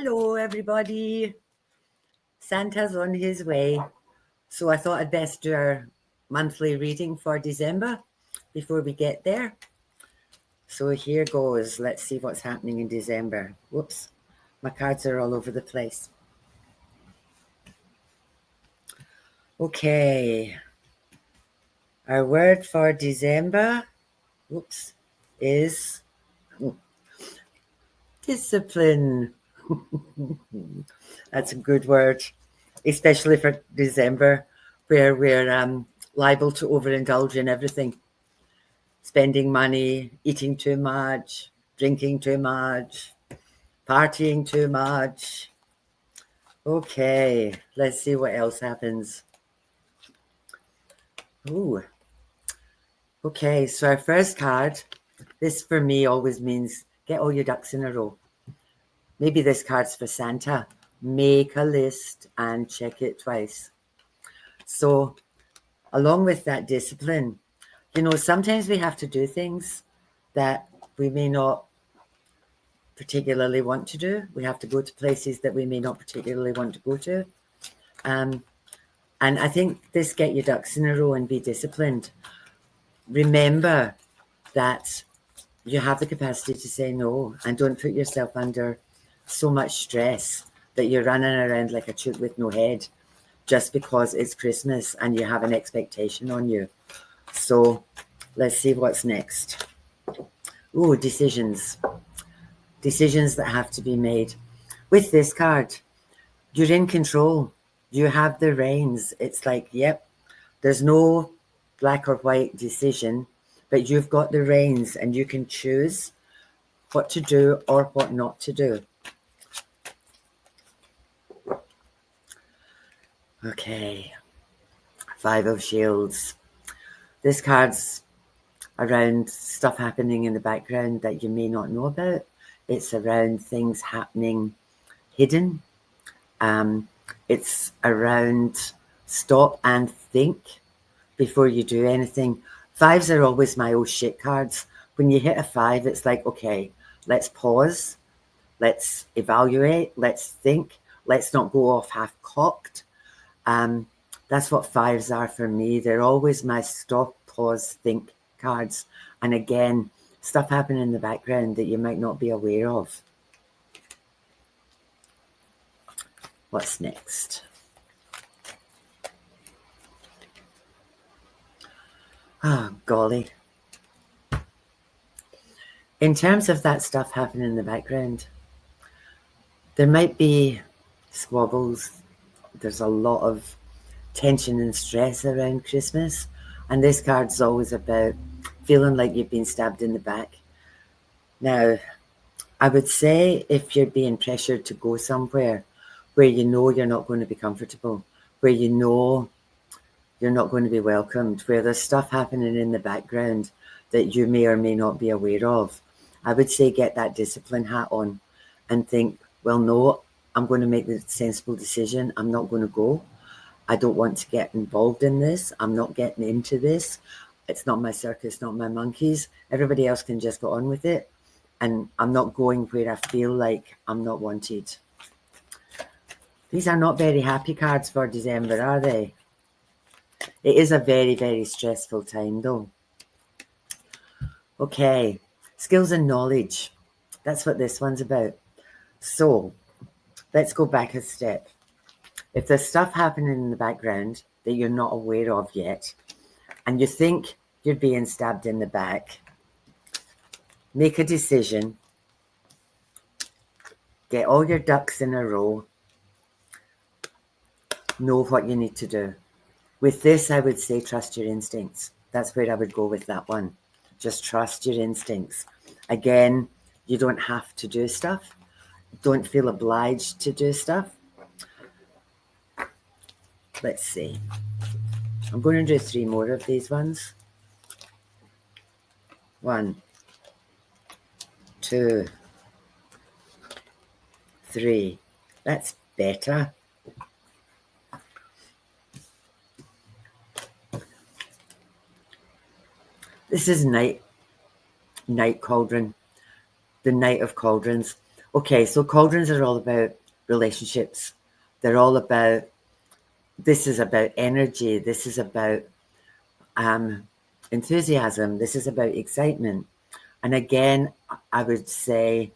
Hello, everybody. Santa's on his way. So I thought I'd best do our monthly reading for December before we get there. So here goes. Let's see what's happening in December. Whoops. My cards are all over the place. Okay. Our word for December, whoops, is discipline. That's a good word, especially for December, where we're liable to overindulge in everything. Spending money, eating too much, drinking too much, partying too much. Okay, let's see what else happens. Ooh. Okay, so our first card, this for me always means get all your ducks in a row. Maybe this card's for Santa. Make a list and check it twice. So along with that discipline, sometimes we have to do things that we may not particularly want to do. We have to go to places that we may not particularly want to go to. And I think this get your ducks in a row and be disciplined. Remember that you have the capacity to say no, and don't put yourself under so much stress that you're running around like a chook with no head just because it's Christmas and you have an expectation on you. So let's see what's next. Oh, decisions. Decisions that have to be made. With this card, you're in control. You have the reins. It's like, yep, there's no black or white decision, but you've got the reins and you can choose what to do or what not to do. Okay, Five of Shields. This card's around stuff happening in the background that you may not know about. It's around things happening hidden. It's around stop and think before you do anything. Fives are always my oh shit cards. When you hit a five, it's like, okay, let's pause. Let's evaluate. Let's think. Let's not go off half-cocked. That's what fives are for me. They're always my stop, pause, think cards. And again, stuff happening in the background that you might not be aware of. What's next? Oh, golly. In terms of that stuff happening in the background, there might be squabbles. There's a lot of tension and stress around Christmas. And this card's always about feeling like you've been stabbed in the back. Now, I would say if you're being pressured to go somewhere where you know you're not going to be comfortable, where you know you're not going to be welcomed, where there's stuff happening in the background that you may or may not be aware of, I would say get that discipline hat on and think, well, no, I'm going to make the sensible decision. I'm not going to go. I don't want to get involved in this. I'm not getting into this. It's not my circus, not my monkeys. Everybody else can just go on with it. And I'm not going where I feel like I'm not wanted. These are not very happy cards for December, are they? It is a very, very stressful time, though. Okay, skills and knowledge. That's what this one's about. So let's go back a step. If there's stuff happening in the background that you're not aware of yet, and you think you're being stabbed in the back, make a decision. Get all your ducks in a row. Know what you need to do. With this, I would say trust your instincts. That's where I would go with that one. Just trust your instincts. Again, you don't have to do stuff. Don't feel obliged to do stuff. Let's see. I'm going to do 3 more of these ones. 1, 2, 3. That's better. This is Night Cauldron, the Knight of Cauldrons. Okay, so cauldrons are all about relationships. They're all about, this is about energy. This is about enthusiasm. This is about excitement. And again, I would say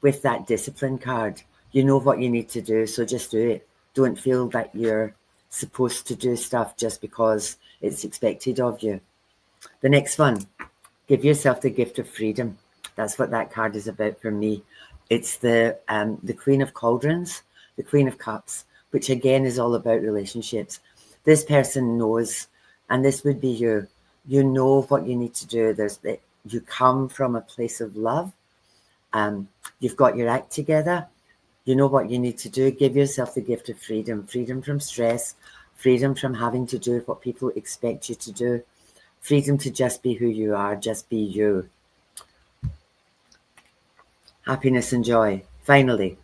with that discipline card, you know what you need to do, so just do it. Don't feel that you're supposed to do stuff just because it's expected of you. The next one, give yourself the gift of freedom. That's what that card is about for me. It's the Queen of Cauldrons, the Queen of Cups, which again is all about relationships. This person knows, and this would be you. You know what you need to do. You come from a place of love. You've got your act together. You know what you need to do. Give yourself the gift of freedom. Freedom from stress. Freedom from having to do what people expect you to do. Freedom to just be who you are. Just be you. Happiness and joy. Finally,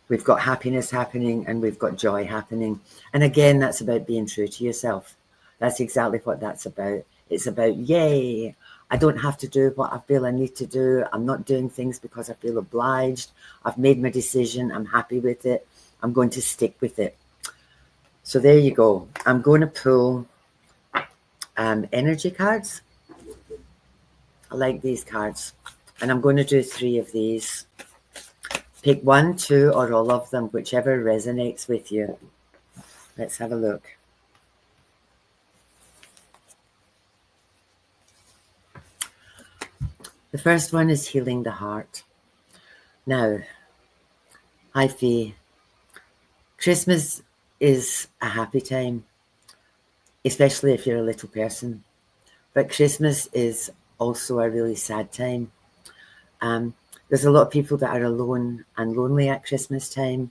we've got happiness happening and we've got joy happening. And again, that's about being true to yourself. That's exactly what that's about. It's about, yay, I don't have to do what I feel I need to do. I'm not doing things because I feel obliged. I've made my decision. I'm happy with it. I'm going to stick with it. So there you go. I'm going to pull energy cards. I like these cards. And I'm going to do 3 of these. Pick 1, 2, or all of them, whichever resonates with you. Let's have a look. The first one is healing the heart. Now, hi Fee. Christmas is a happy time, especially if you're a little person. But Christmas is also a really sad time. There's a lot of people that are alone and lonely at Christmas time.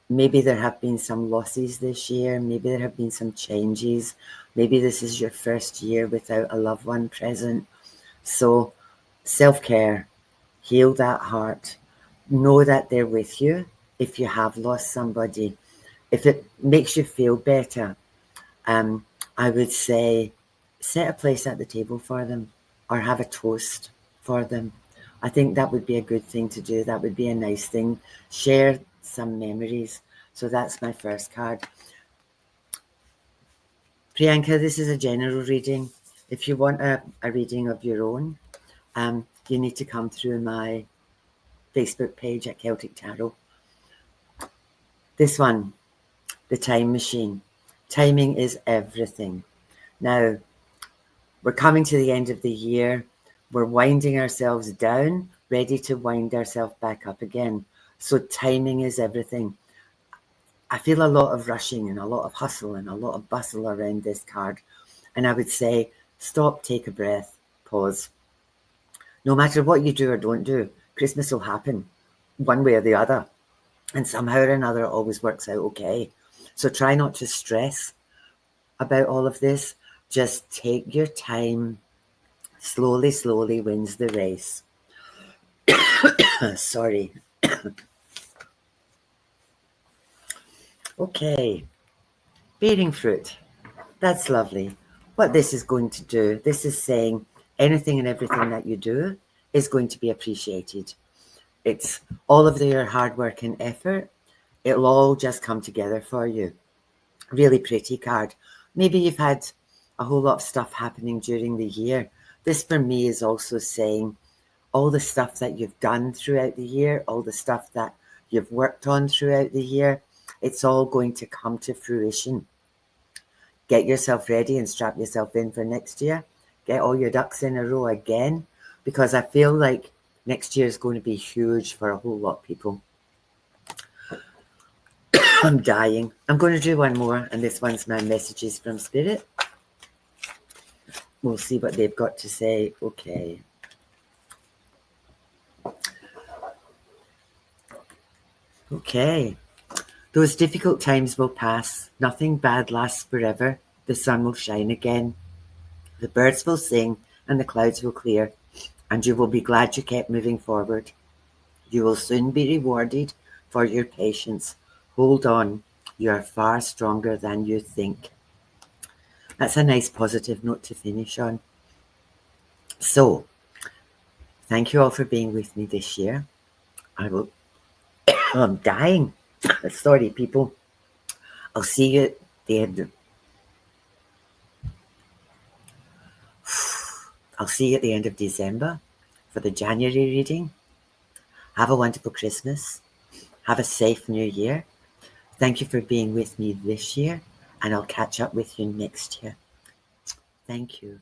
Maybe there have been some losses this year. Maybe there have been some changes. Maybe this is your first year without a loved one present. So self-care, heal that heart. Know that they're with you if you have lost somebody. If it makes you feel better, I would say set a place at the table for them or have a toast for them. I think that would be a good thing to do. That would be a nice thing. Share some memories. So that's my first card. Priyanka, this is a general reading. If you want a reading of your own, you need to come through my Facebook page at Celtic Tarot. This one, the time machine. Timing is everything. Now, we're coming to the end of the year. We're winding ourselves down, ready to wind ourselves back up again. So timing is everything. I feel a lot of rushing and a lot of hustle and a lot of bustle around this card. And I would say, stop, take a breath, pause. No matter what you do or don't do, Christmas will happen one way or the other. And somehow or another, it always works out okay. So try not to stress about all of this. Just take your time. Slowly, slowly wins the race. Sorry. Okay. Bearing fruit. That's lovely. What this is going to do, this is saying anything and everything that you do is going to be appreciated. It's all of your hard work and effort. It'll all just come together for you. Really pretty card. Maybe you've had a whole lot of stuff happening during the year. This for me is also saying all the stuff that you've done throughout the year, all the stuff that you've worked on throughout the year, it's all going to come to fruition. Get yourself ready and strap yourself in for next year. Get all your ducks in a row again, because I feel like next year is going to be huge for a whole lot of people. I'm dying. I'm going to do one more, and this one's my messages from Spirit. We'll see what they've got to say. Okay. Okay. Those difficult times will pass. Nothing bad lasts forever. The sun will shine again. The birds will sing and the clouds will clear, and you will be glad you kept moving forward. You will soon be rewarded for your patience. Hold on. You are far stronger than you think. That's a nice positive note to finish on. So, thank you all for being with me this year. I will. I'm dying. Sorry, people. I'll see you at the end of. I'll see you at the end of December for the January reading. Have a wonderful Christmas. Have a safe New Year. Thank you for being with me this year, and I'll catch up with you next year. Thank you.